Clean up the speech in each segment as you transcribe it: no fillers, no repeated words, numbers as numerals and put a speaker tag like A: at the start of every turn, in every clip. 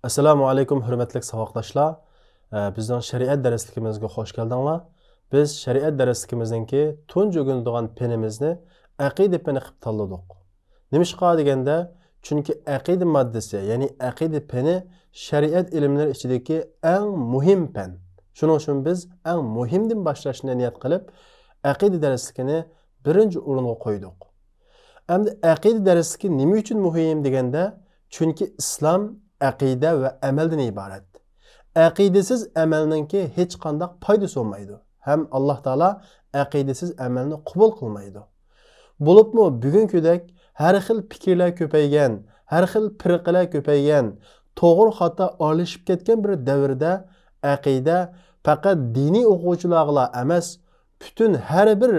A: Assalomu alaykum hurmatli savoqdoshlar. Bizning shariat darsligimizga xush keldinglar. Biz shariat darsligimizningki tunji o'rganadigan penimizni aqida peni qilib tanladik. Nimishqa deganda, chunki aqida moddasi, ya'ni aqida peni shariat ilmlari ichidagi eng muhim pen. Shuning uchun biz eng muhimdan boshlashni niyat qilib, aqida darsligini birinchi o'ringa qo'ydik. Endi aqida darsligi nima uchun muhim deganda, chunki islom aqida va amaldan iborat. Aqidasiz amalninki hech qanday foydasi bo'lmaydi. Ham Alloh taolo aqidasiz amalni qabul qilmaydi. Bo'libmi bugünkidek har xil fikrlar ko'paygan, har xil firqalar ko'paygan, to'g'ri xato olishib ketgan bir davrda aqida faqat diniy o'quvchilarga emas, butun har bir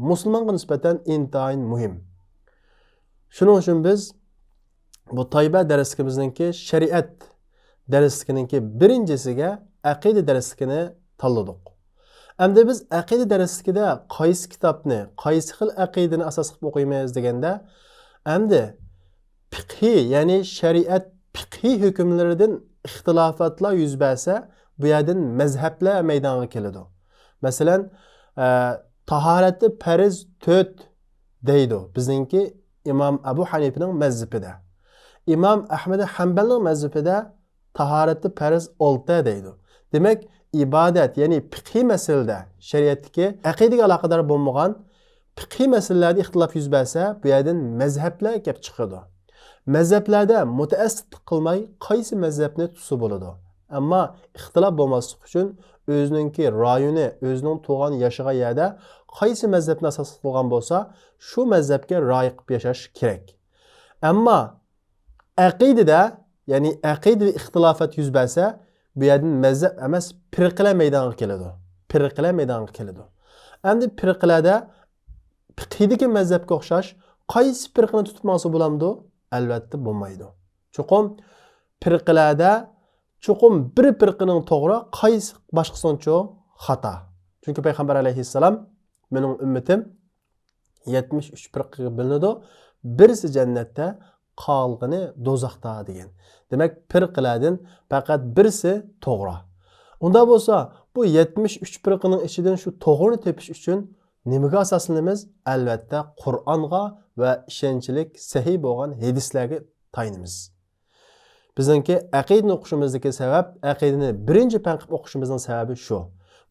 A: musulmonga nisbatan intayin muhim. Shuning uchun biz bu Tayba darsligimizningki shariat darsligininki birinchisiga aqida darsligini tanladik. Endi biz aqida darsligida qaysi kitobni, qaysi xil aqidani asos qilib o'qiymiz deganda, endi fiqhi, ya'ni shariat fiqhi hukmlaridan ixtilofotlar yuz bersa, bu yerdan mazhablar maydonga keladi. Masalan, tahoratni farz 4 deydi. Bizningki İmam Abu Hanifa'nın mazhabida. İmam Ahmed Hanbal'ın mazhabida taharatı farz 6 deydi. Demek ibadet, yani fiqhi meselede şeriatdagi aqidaga aloqador bo'lmagan fiqhi meselelarda ixtilof yuz bersa, bu yerdan mazhablar kelib chiqadi. Mazhablarda mutaassiblik qilmay qaysi mazhabni tutsa bo'ladi. Ammo ixtilof bo'lmaslik uchun o'zininki rayoni, o'zining tug'an yashagan yerda qaysi mazhabni asos qilgan bo'lsa, shu mazhabga rioya qilib yashash kerak. Ammo aqidada, ya'ni aqida ixtilofat yuz bersa, bu yerdan mazhab emas, firqalar maydonga keladi. Firqalar maydonga keladi. Endi firqalarda fiqhidagi mazhabga o'xshash qaysi firqani tutib olsa bo'lamdi? Albatta bo'lmaydi. Chuqum firqalarda bir firqaning to'g'ri, qaysi boshqasining xato. Chunki payg'ambar alayhissalom mening ummatim 73 firqaga bo'linadi. Birisi jannatda, qolgani do'zaxda degan. Demak, firqalardan faqat birisi to'g'ri. Unda bo'lsa, bu 73 firqaning ichidan shu to'g'rini tepish uchun nimaga asoslanamiz? Albatta Qur'onga va ishonchlik sahih bo'lgan hadislarga tayanamiz. Bizningki aqidani o'qishimizdagi sabab, aqidani birinchi fan qilib o'qishimizning sababi shu.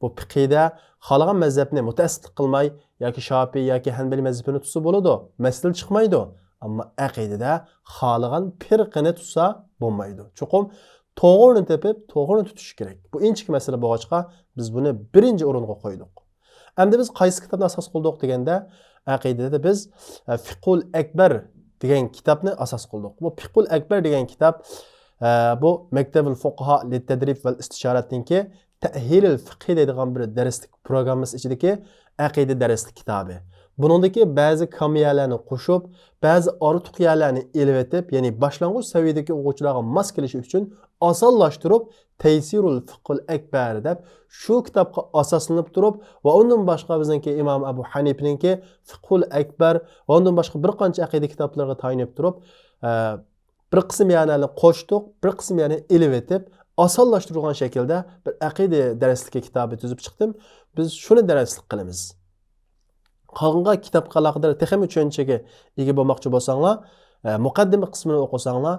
A: Bu fiqhida xalqan mazhabni mutaassiblik qilmay yoki Shofiy yoki Hanbali mazhabini tutsa bo'ladi. Masal chiqmaydi. Ammo aqidada xalqan firqani tutsa bo'lmaydi. Chuqum to'g'rini tepib, to'g'rini tutish kerak. Bu inchik masala bo'lg'achqa biz buni birinchi o'ringa qo'ydik. Endi biz qaysi kitobni asos qildik deganda, aqidada biz Fiqhul Akbar degan kitobni asos qildik. Bu Fiqhul Akbar degan kitob bu Maktabul Fuqaha lit-Tadrib val Istishoratningki Ta'hilul Fiqh deydigan bir darslik programmasi ichidagi aqida darslik kitobi. Buningdagi ba'zi kamiyalarni qo'shib, ba'zi ortiq yerlarni elib etib, ya'ni boshlang'ich saviyadagi o'quvchilarga mos kelishi uchun osonlashtirib, Taysirul Fiqhul Akbar deb shu kitobga asoslanib turib va undan boshqa bizningki Imom Abu Hanifa'ningki Fiqhul Akbar va undan boshqa bir qancha aqida kitoblarga tayinib turib, bir qism yerlarni qo'shdik, bir qism yerni elib etib, osonlashtirilgan shaklda bir aqida darsligi kitobi tuzib chiqdim. Biz shuni darslik qilamiz. Qolganqa kitobga aloqador texnik tushunchaga ega bo'lmoqchi bo'lsanglar, muqaddima qismini o'qisanglar,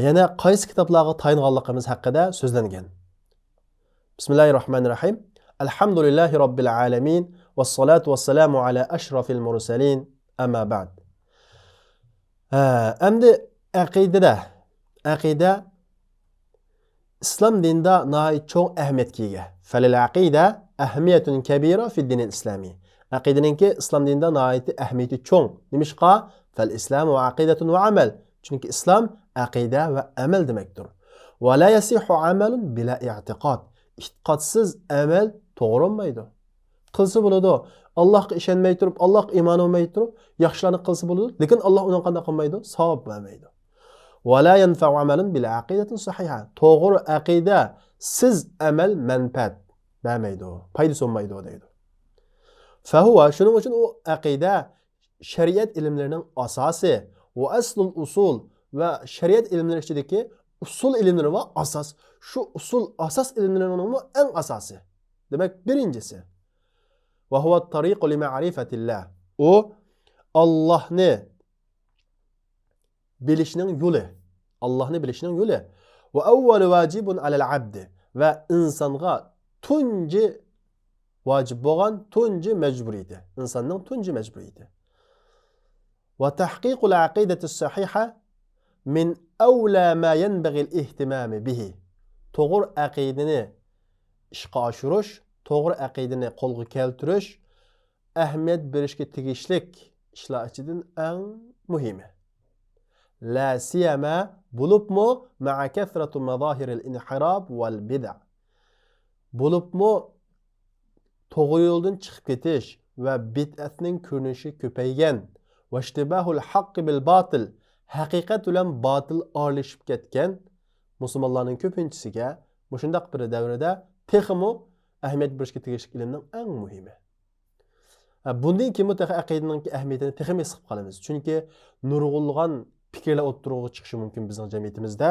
A: yana qaysi kitoblarga tayinganligimiz haqida so'zlangan. Bismillahirrohmanirrohim. Alhamdulillahi robbil alamin vassalatu vassalamu ala ashrafil mursalin. Amma ba'd. Endi aqida İslam dinida nihoyat cho'ng ahamiyatga ega. Falil aqida ahamiyatun kabira fi dinil islami. Aqidaningki islom dinida nihoyat ahamiyati cho'ng. Nimishqa? Fal islam va aqidatun va amal. Chunki islom aqida va amal demakdir. Va la yasihu amalun bila i'tiqod. I'tiqodsiz amal to'g'ri bo'lmaydi. Qilsa bo'ladi. Allohga ishonmay turib, Allohga iymon olmay turib, yaxshilarni qilsa bo'ladi, lekin Alloh uni qanday qilmaydi? Savob bermaydi. Va la yanfa'u amalun bila aqidatin sahiha. To'g'ri aqida siz amal manfaat bermaydi, foydasi olmaydi deydi. Fahuva shuning uchun u aqida shariat ilmlarining asosi va aslul usul va shariat ilmlari ichidagi usul ilimleri var, asas. Şu usul asas ilimlerinin en asası. Demek birincisi. Ve huve tariqu li ma'rifatillah. O Allah'ını bilişinin yolu. Allah'ını bilişinin yolu. Ve evvelu vacibun alel abdi. Ve insanga tunci vacib boğan tunci mecburiydi. İnsanın tunci mecburiydi. Ve tahqiqul aqideti sahiha min evla ma yenbegil ihtimami bihi. Doğru aqidini işqa aşırış, doğru aqidini qo'lga keltirish ahamiyat berishga tegishlik ishlar ichidan eng muhimi. La siyama bulubmu ma'a kathratu mazahiril inhirab vel bid'a. Bulubmu to'g'ri yo'ldan chiqib ketish va bid'atning ko'rinishi ko'paygan va ishtibahul haqqi bil batil, haqiqat bilan batil aralashib ketgan musulmonlarning ko'pinchisiga mushundaq bir davrda texmu ahamiyat berishga tegishli ilmning eng muhimi. Bundan keyin mutlaqo aqidaning ahamiyatini texmi his qilib qolamiz. Chunki nurg'unlagan fikrlar o'tirg'iga chiqishi mumkin bizning jamiyatimizda.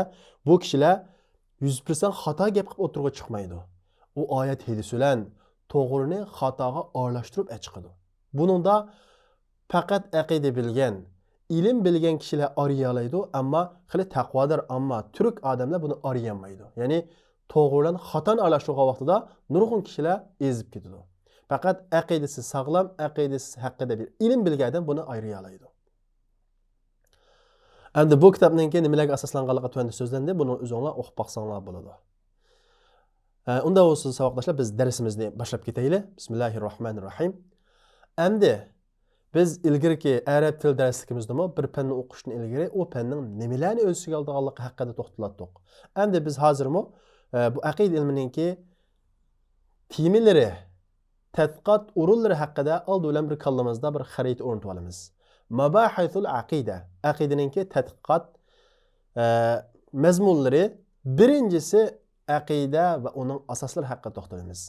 A: Bu kishilar 100% xato gap qilib o'tirg'iga chiqmaydi. U oyat hadis bilan to'g'rini xatoga aralashtirib chiqadi. Buningda faqat aqida bilgan, ilm bilgan kishilar ariyalaydi, ammo xili taqvodor, ammo turk odamlar buni arayolmaydi. Ya'ni to'g'ridan xatoni aralashtirgan vaqtida nurg'un kishilar ezib ketadi. Faqat aqidasi sog'lom, aqidasi haqida bir ilm bilgan odam buni ayriyalaydi. Endi bu kitobning nimalarga asoslanganligi to'g'risida so'zlandi. Buni o'zingizlar o'qib baqsanglar bo'ladi. Unda bo'lsa saboqdoshlar biz darsimizni boshlab ketaylik. Bismillahirrohmanirrohim. Endi biz ilgirki arab til darsligimizda bir fanni o'qishdan ilgari u fanning nimalarni o'z ichiga olganligi haqida to'xtaldik. Endi biz hozirmi bu aqida ilminingki temalari, tadqiqot o'rinlari haqida old bilan bir kallamizda bir xarita o'rnatib olamiz. Mabahithul aqida. Aqidaningki tadqiqot mazmunlari birinchisi aqida va uning asoslari haqida to'xtalamiz.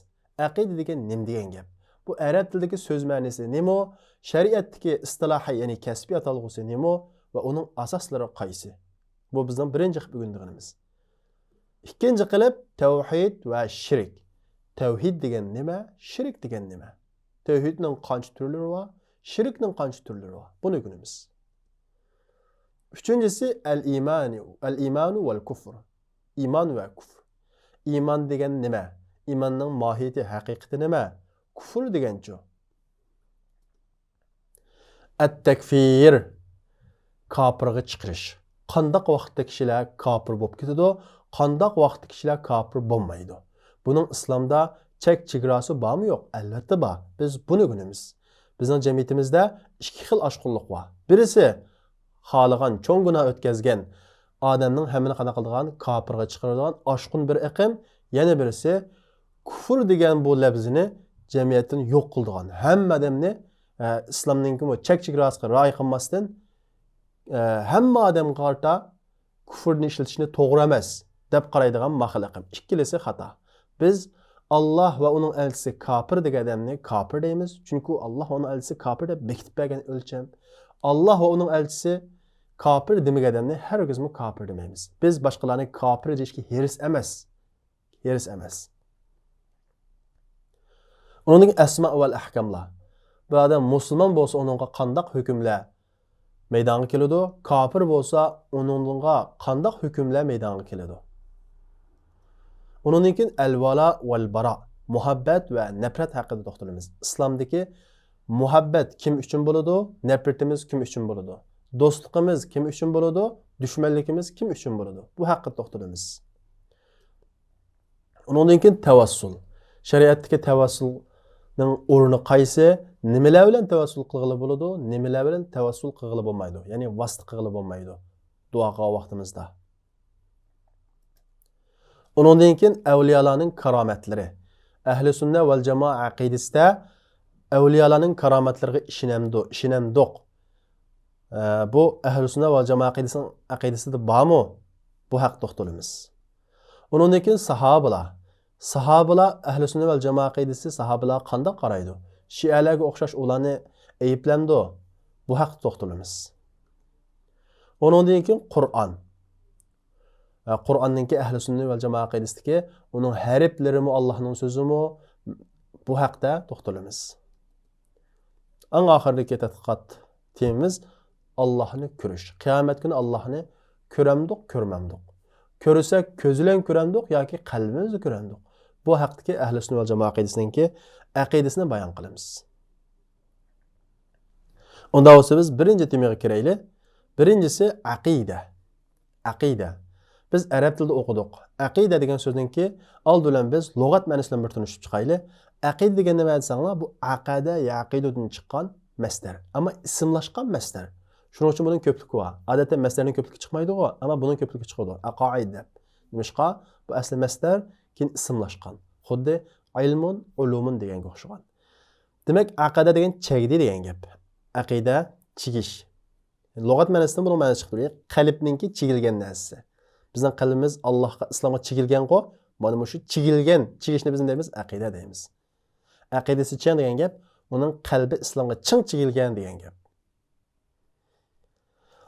A: Aqida degan nima degan gap? Bu arab tilidagi so'z ma'nosi nima? Shariatdagi istilohi, ya'ni kasbiy atalg'usi nima va uning asoslari qaysi? Bu bizning birinchi qilib o'rganganimiz. Ikkinchi qilib tavhid va shirk. Tavhid degan nima? Shirk degan nima? Tavhidning qancha turlari bor? Shirkning qancha turlari bor? Buni o'rganamiz. Uchinchisi al-imanu val kufr. Iman va kufr. Iman degan nima? Imanning mohiyati, haqiqati nima? Kufr deganchi. At-takfir. Kafirga chiqarish. Qandaq vaqtda kishilar kafir bo'lib ketadi, qandaq vaqtda kishilar kafir bo'lmaydi. Buning islomda chek chegarasi bormi yo'q? Albatta bor. Biz buni o'rganamiz. Bizning jamiyatimizda ikki xil oshqunlik bor. Birisi xohlagan cho'ng gunoh o'tkazgan odamning hammani qana qiladigan kafirga chiqaradigan oshqun bir iqim, yana birisi kufr degan bu lafzini jamiyatdan yo'q qiladigan, hamma odamni islomning bu chek chegarasiga rioya qilmasdan hamma odamga qarata kufrni ishlatishni to'g'ri emas deb qaraydigan maxluqim. Ikkilisi xato. Biz Allah va uning elchisi kafir degan odamni kafir deymiz. Chunki Allah va uning elchisi kafir deb bekitib bergan o'lcham. Allah va uning elchisi kafir demagan odamni hargizmi kafir demaymiz. Biz boshqalarni kafir deyishga heris emas. Heris emas. Uning asma val ahkamlar. Bu odam musulmon bo'lsa uningga qandoq hukmlar maydonga keladi? Kafir bo'lsa uningga qandoq hukmlar maydonga keladi? Undan keyin al-vala val bara, muhabbat va nafrat haqida to'xtalamiz. Islomdagi muhabbat kim uchun bo'ladi? Nafratimiz kim uchun bo'ladi? Do'stligimiz kim uchun bo'ladi? Dushmanligimiz kim uchun bo'ladi? Bu haqida to'xtalamiz. Undan keyin tavassul. Shariatdagi tavassulning o'rni qaysi? Nimalar bilan tavassul qilg'ili bo'ladi? Nimalar bilan tavassul qilg'ili bo'lmaydi? Ya'ni vasita qilg'ili bo'lmaydi duoga vaqtimizda. Ondan keyin avliyolarning karomatlari. Ahli sunna val jamoa aqidasida avliyolarning karomatlariga ishonamdiq. Bu ahli sunna val jamoa aqidasida bormi? Bu haqda to'xtalamiz. Ondan keyin sahobalar. Sahobalar ahli sunna val jamoa aqidasi sahobalar qanday qaraydi? Shialarga o'xshash ularni ayblandi. Bu haqda to'xtalamiz. Ondan keyin Qur'on. Qur'onninki ahli sunna val jamoa aqidasidagi uning harflarimi Allohning so'zimi bu haqda to'xtalamiz. Eng oxirdagi tadqiqot temamiz Allohni ko'rish. Qiyomat kuni Allohni ko'ramdiq, ko'rmamdiq. Ko'rsak ko'z bilan ko'ramdiq yoki qalbimizni ko'ramdiq. Bu haqdagi ahli sunna val jamoa aqidasidagi aqidasini bayon qilamiz. Unda olsa biz birinchi temaga kiraylik. Birinchisi aqida. Aqida. Biz arab tilida o'qidik. Aqida degan so'zningki old bilan biz lug'at ma'nosini bir tunishib chiqaylik. Aqida degan nima desanglar, bu aqada yaqidudan chiqqan masdar. Ammo ismlashgan masdar. Shuning uchun buning ko'pligi bor. Odatda masdarning ko'pligi chiqmaydi-ku, ammo buning ko'pligi chiqadi. Aqaid deb. Nimishqa? Bu asli masdar keyin ismlashgan. Xuddi ilmun, ulumun deganga o'xshagan. Demak, aqada degan chegdi degan gap. Aqida chigish. Lug'at ma'nosida buning ma'nosi chiqdi. Qalbninki chigilgan narsasi. Bizning qalbimiz Allohga, islomga chigilgan-ku, mana shu chigilgan, chigishni biz deymiz aqida deymiz. Aqidasi chin degan gap, uning qalbi islomga chin chigilgan degan gap.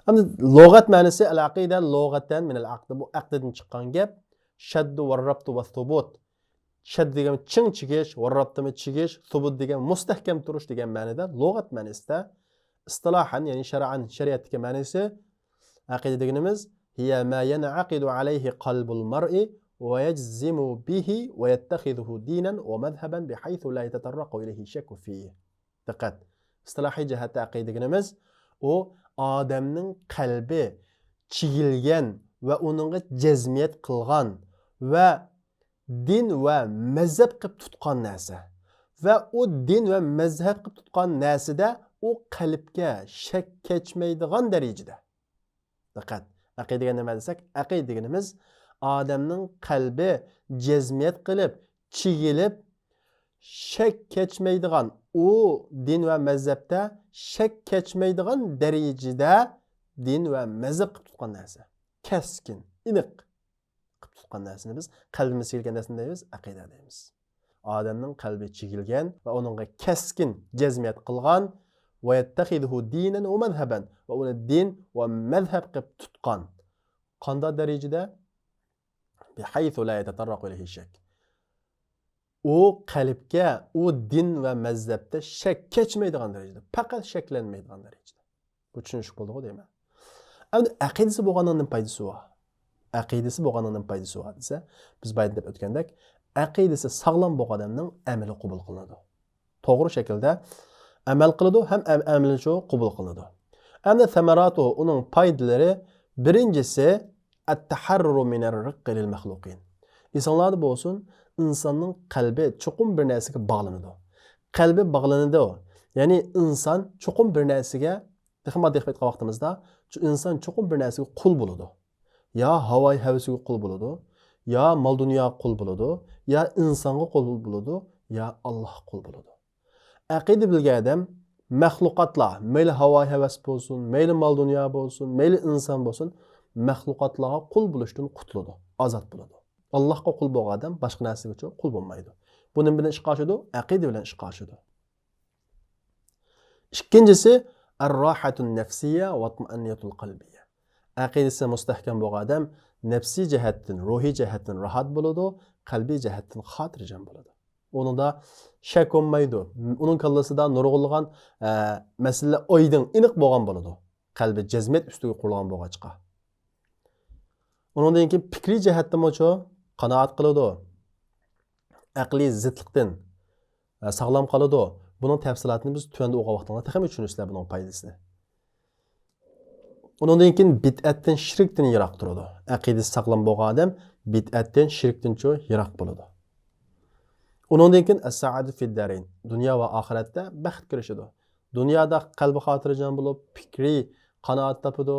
A: Endi lug'at ma'nosi al-aqida lug'atan min al-aqd, bu aqddan chiqqan gap. Shaddu va rabtu va thubut. Shadd degan chin chigish, va rabtimi chigish, thubut degan mustahkam turish degan ma'noda lug'at ma'nosida istilohan, ya'ni shar'an, shariatdagi ma'nosi aqida deganimiz hiya ma yan'aqidu alayhi qalbul mar'i va yajzimu bihi va yattakhidhuhu dinan va madhhaban bihaythu la yatatarraqu ilayhi shakku fihi. Diqqat. Istilohiy jihatda aqida deganimiz u odamning qalbi chigilgan va uningga jazmiyat qilgan va din va mazhab qilib tutgan narsa. Va u din va mazhab qilib tutgan narsada u qalbga shak kechmaydigan darajada. Diqqat. Aqida degan nima desak, aqida deganimiz odamning qalbi jazmiyat qilib, chigilib, shak kechmaydigan, u din va mazhabda shak kechmaydigan darajada din va mazhab qilib tutgan narsa. Keskin, aniq qilib tutgan narsani biz qalbimiz chigilgan narsani deymiz, aqida deymiz. Odamning qalbi chigilgan va uningga keskin jazmiyat qilgan va yattakhidhu dinan va madhhaban, va uni din va mazhab qilib tutgan. Qanday darajada? Bihaythu la yatatarraqu ilayhi shak. U qalbga, u din va mazhabda shak kechmaydigan darajada, faqat shaklanmaydigan darajada. Bu tushunish bo'ldi-ku deyman. Endi aqidasi bo'lganning foydasi bor. Aqidasi bo'lganning foydasi bor desa, biz bayda deb o'tgandek, aqidasi sog'lom bo'lgan odamning amali qabul qilinadi. To'g'ri shaklda amal qiladi ham amali shu qabul qilinadi. Endi samaratu, uning foydalari birinchisi at-taharruru min ar-riqqi lil makhluqin. İnsanlarda bo'lsin, insonning qalbi chuqur bir narsaga bog'lanadi. Qalbi bog'lanadi. Ya'ni inson chuqur bir narsaga, moddiy qilib vaqtimizda, inson chuqur bir narsaga qul bo'ladi. Ya havoy havasiga qul bo'ladi, ya mol dunyo qul bo'ladi, ya insonga qul bo'ladi, ya Alloh qul bo'ladi. Aqida bilgan odam mahluqotlar, mayli havoy havas bo'lsin, mayli mol dunyo bo'lsin, mayli inson bo'lsin, mahluqotlarga qul bo'lishdan qutuladi, ozod bo'ladi. Allohga qul bo'lgan odam boshqa narsaga qul bo'lmaydi. Buning bilan ishqa oshadi, aqida bilan ishqa oshadi. Ikkinchisi ar-rohatun nafsiyya va atma'anniyatul qalbiyya. Aqidasi mustahkam bo'lgan odam nafsiy jihatdan, ruhiy jihatdan rahat bo'ladi, qalbiy jihatdan xotirjam bo'ladi. Uningda shak olmaydi. Uning kallasida nurg'ulgan masala oydin, aniq bo'lgan bo'ladi. Qalbi jazmiyat ustiga qurilgan bo'lg'achqa. Uningdan keyin fikriy jihatdan mo'cho qanoat qiladi. Aqliy zidlikdan sog'lom qoladi. Buning tafsilotini biz tuyanda o'qigan vaqtda ham tushunishlar buning foydasini. Uningdan keyin bid'atdan, shirkdan yiroq turadi. Aqidasi sog'lom bo'lgan odam bid'atdan, shirkdan yiroq bo'ladi. Uningdan keyin as-saadu fid-darain, dunyo va oxiratda baxt ko'rishadi. Dunyoda qalbi xotirjam bo'lib, fikriy qanoat topadi.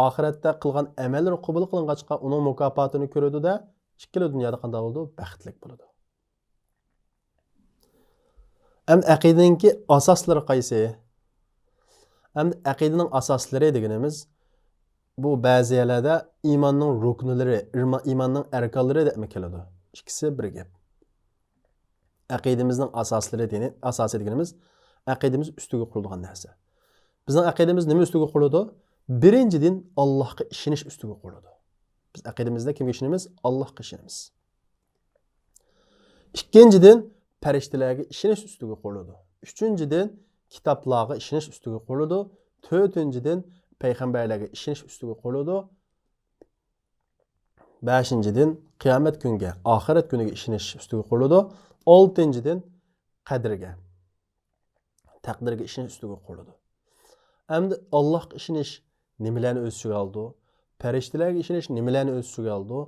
A: Oxiratda qilgan amallar qabul qilingachqa uning mukofotini ko'radi-da, ikkala dunyoda qanday bo'ladi? Baxtli bo'ladi. Ham aqidaningki asoslari qaysi? Ham aqidaning asoslari deganimiz bu ba'zi yerlarda iymonning ruknlari, iymonning arkonlari deb keladi. Ikkisi bir gap. Aqidamizning asoslari degani, asosiy deganimiz aqidamiz ustiga qurilgan narsa. Bizning aqidamiz nima ustiga quriladi? Birinchidan Allohga ishonish ustiga quriladi. Biz aqidamizda kimga ishonamiz? Allohga ishonamiz. Ikkinchidan, farishtalarga ishonish ustiga qo'yiladi. Uchinchidan, kitoblarga ishonish ustiga qo'yiladi. To'rtinchidan, payg'ambarlarga ishonish ustiga qo'yiladi. Beshinchidan, qiyomat kuniga, oxirat kuniga ishonish ustiga qo'yiladi. Oltinchidan, qadrga, taqdirga ishonish ustiga qo'yiladi. Endi Allohga ishonish nimalarni o'z ichiga oldi? Farishtalarga ishonish nimalarni o'z ichiga oldi?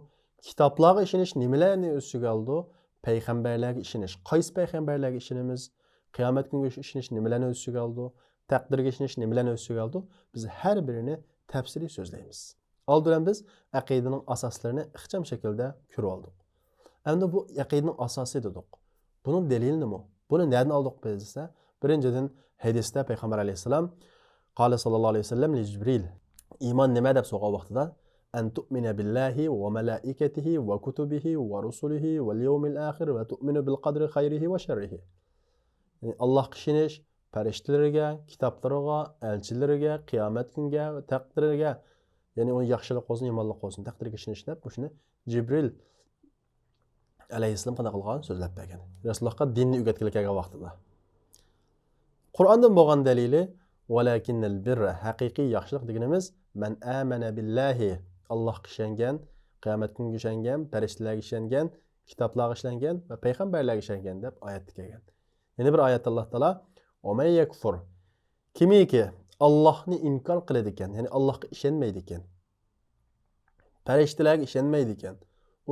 A: Kitoblarga ishonish nimalarni o'z ichiga oldi? Payg'ambarlarga ishonish. Qaysi payg'ambarlarga ishonamiz? Qiyomat kuniga ishonish nimalarni o'z ichiga oldi? Taqdirga ishonish nimalarni o'z ichiga oldi? Biz har birini tafsiliy so'zlaymiz. Oldin biz aqidaning asoslarini ixcham shaklda ko'rib oldik. Endi bu aqidaning asosi dedik. Buning dalili nima? Buni nereden oldik biz esa? Birinchidan hadisda payg'ambar alayhisalom qala sallallohu alayhi vasallam li Jibril iymon nima deb so'ragan vaqtida an tu'mina billahi va malaikatihi va kutubihi va rusulihi va yawmil akhir va tu'minu bil qadri khayrihi va sharrihi. Yani Allohga ishonish, farishtalarga, kitoblariga, elchilariga, qiyomat kuniga va taqdiriga, ya'ni uni yaxshilik bo'lsin, yomonlik bo'lsin, taqdirga ishonish deb shuni Jibril alayhissalom qanday qilgan so'zlab bergan. Rasulullohga dinni o'rgatgan kelgan vaqtida. Qur'ondan bo'lgan dalili valakinnal birra haqiqiy yaxshilik deganimiz man amana billahi Allohga ishongan, qiyomat kuniga ishongan, farishtalarga ishongan, kitoblarga ishongan va payg'ambarlarga ishongan deb oyatda kelgan. Yana bir oyatda Alloh taolo "O may yakfur" kimiki Allohni inkor qiladi ekan, ya'ni Allohga ishonmaydi ekan, farishtalarga ishonmaydi ekan,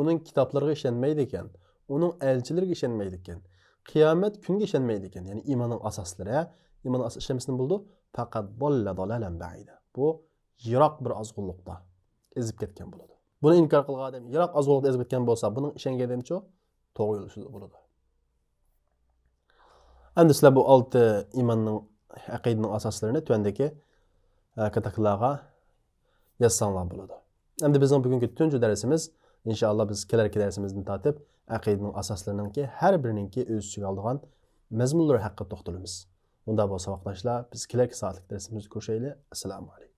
A: uning kitoblariga ishonmaydi ekan, uning elchilariga ishonmaydi ekan, qiyomat kuniga ishonmaydi ekan, ya'ni iymonning asoslari, iymonning asosi ishonmasdan bo'ldi, faqat dalla dalalan ba'ida. Bu yiroq bir ozg'unlikda ezib ketgan bo'ladi. Buni inkor qilgan odam yiroq ozg'unlikda ezib ketgan bo'lsa, buning ishongan odamcha to'g'ri yo'l ustida bo'ladi. Endi sizlar bu 6 iymonning aqidaning asoslarini tuvandagi kataklarga yazsanglar bo'ladi. Endi bizning bugungi tunji darsimiz inshaalloh biz kelarki darsimizdan tortib aqidaning asoslariningki har birininki o'z ichiga oladigan mazmunlar haqida to'xtalamiz. Unda bo'lsa vaqtdoshlar biz kelarki soatlik darsimizda ko'rishaylik. Assalomu alaykum.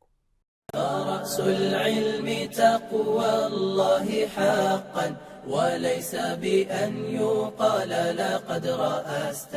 B: رأس العلم تقوى الله حقا وليس بأن يقال لقد رأست